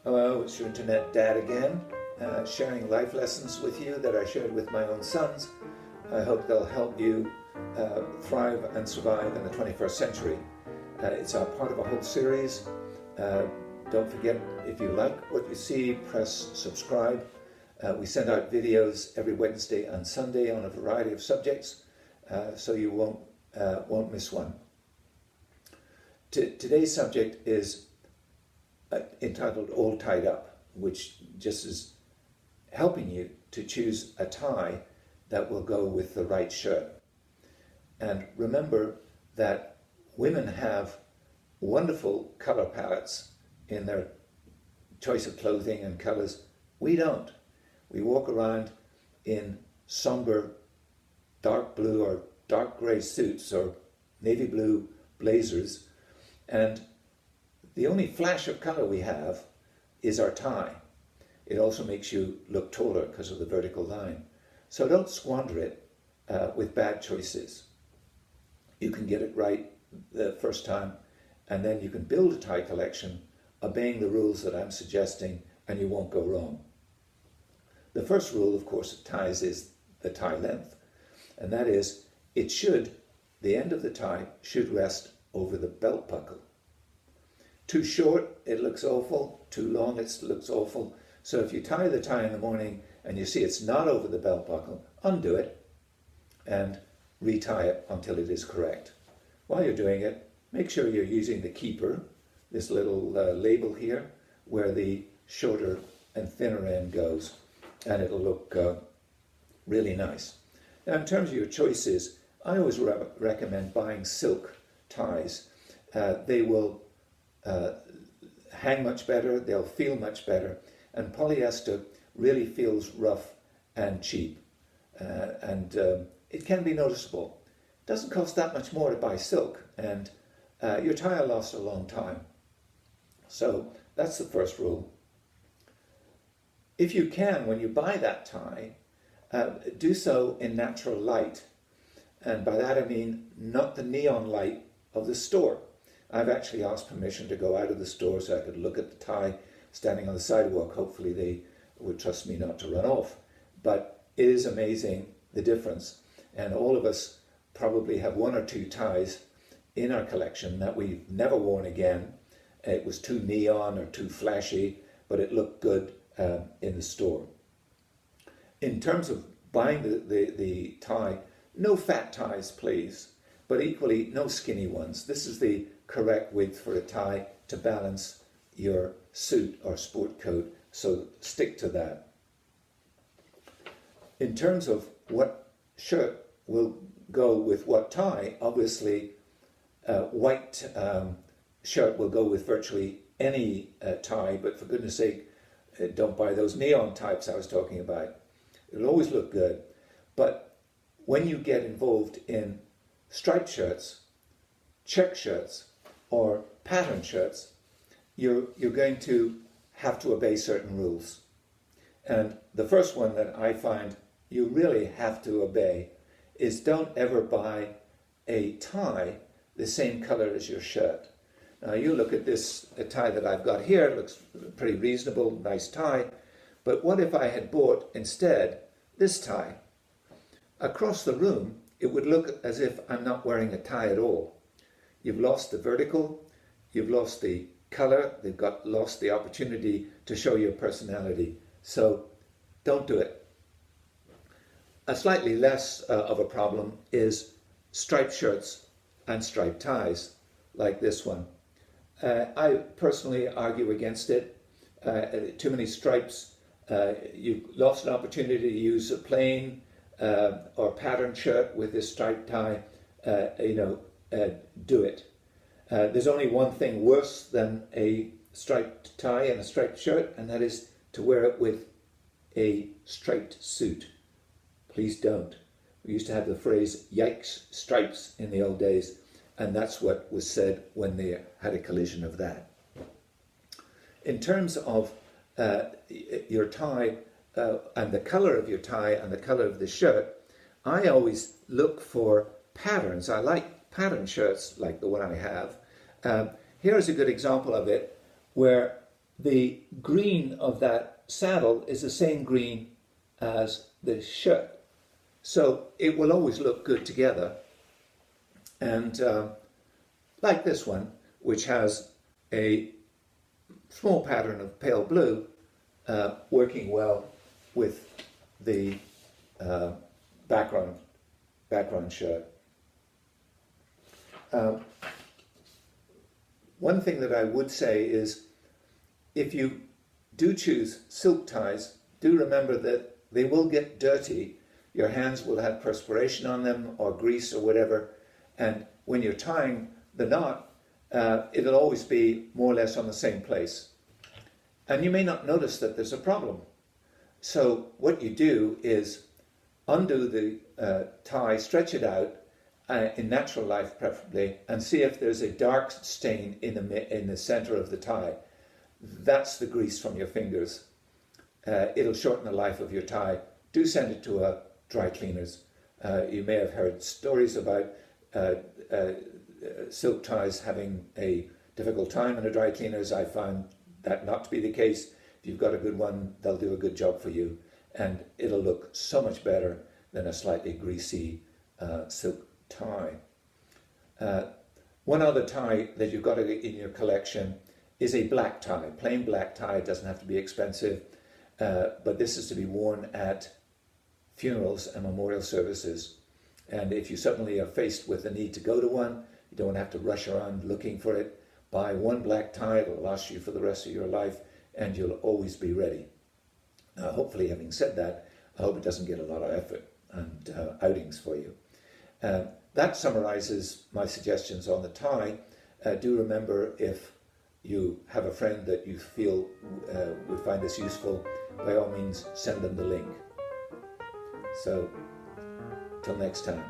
Hello, it's your internet dad again, sharing life lessons with you that I shared with my own sons. I hope they'll help you thrive and survive in the 21st century. It's a part of a whole series. Don't forget, if you like what you see, press subscribe. We send out videos every Wednesday and Sunday on a variety of subjects, so you won't miss one. Today's subject is entitled All Tied Up, which just is helping you to choose a tie that will go with the right shirt. And remember that women have wonderful color palettes in their choice of clothing and colors. We don't. We walk around in somber dark blue or dark gray suits or navy blue blazers, and the only flash of color we have is our tie. It also makes you look taller because of the vertical line. So don't squander it with bad choices. You can get it right the first time, and then you can build a tie collection obeying the rules that I'm suggesting, and you won't go wrong. The first rule, of course, of ties is the tie length, and that is the end of the tie should rest over the belt buckle. Too short, it looks awful. Too long, it looks awful. So if you tie the tie in the morning and you see it's not over the belt buckle, undo it and retie it until it is correct. While you're doing it, make sure you're using the keeper, this little label here, where the shorter and thinner end goes, and it'll look really nice. Now, in terms of your choices, I always recommend buying silk ties. They will hang much better, they'll feel much better, and polyester really feels rough and cheap, and it can be noticeable. It doesn't cost that much more to buy silk, and your tie will last a long time. So that's the first rule. If you can, when you buy that tie, do so in natural light, and by that I mean not the neon light of the store. I've actually asked permission to go out of the store so I could look at the tie standing on the sidewalk. Hopefully they would trust me not to run off. But it is amazing the difference. And all of us probably have one or two ties in our collection that we've never worn again. It was too neon or too flashy, but it looked good in the store. In terms of buying the tie, no fat ties, please, but equally no skinny ones. This is the correct width for a tie to balance your suit or sport coat, so stick to that. In terms of what shirt will go with what tie, obviously white shirt will go with virtually any tie, but for goodness sake, don't buy those neon types I was talking about. It'll always look good, but when you get involved in striped shirts, check shirts, or pattern shirts, you're going to have to obey certain rules. And the first one that I find you really have to obey is don't ever buy a tie the same color as your shirt. Now you look at this tie that I've got here, it looks pretty reasonable, nice tie, but what if I had bought instead this tie? Across the room, it would look as if I'm not wearing a tie at all. You've lost the vertical, you've lost the color, they've lost the opportunity to show your personality. So don't do it. A slightly less of a problem is striped shirts and striped ties, like this one. I personally argue against it. Too many stripes. You've lost an opportunity to use a plain or pattern shirt with this striped tie. Do it. There's only one thing worse than a striped tie and a striped shirt, and that is to wear it with a striped suit. Please don't. We used to have the phrase, yikes, stripes, in the old days, and that's what was said when they had a collision of that. In terms of your tie and the color of your tie and the color of the shirt, I always look for patterns. I like pattern shirts like the one I have. Here's a good example of it where the green of that saddle is the same green as the shirt. So it will always look good together. And like this one, which has a small pattern of pale blue, working well with the background shirt. One thing that I would say is, if you do choose silk ties, do remember that they will get dirty. Your hands will have perspiration on them or grease or whatever, and when you're tying the knot, it'll always be more or less on the same place. And you may not notice that there's a problem. So what you do is undo the tie, stretch it out, in natural light preferably, and see if there's a dark stain in the center of the tie. That's the grease from your fingers. It'll shorten the life of your tie. Do send it to a dry cleaners. You may have heard stories about silk ties having a difficult time in a dry cleaners. I found that not to be the case. If you've got a good one, they'll do a good job for you, and it'll look so much better than a slightly greasy silk tie. One other tie that you've got in your collection is a black tie. Plain black tie. It doesn't have to be expensive, but this is to be worn at funerals and memorial services. And if you suddenly are faced with the need to go to one, you don't have to rush around looking for it. Buy one black tie. It'll last you for the rest of your life, and you'll always be ready. Hopefully, having said that, I hope it doesn't get a lot of effort and outings for you. That summarizes my suggestions on the tie. Do remember, if you have a friend that you feel would find this useful, by all means send them the link. So, till next time.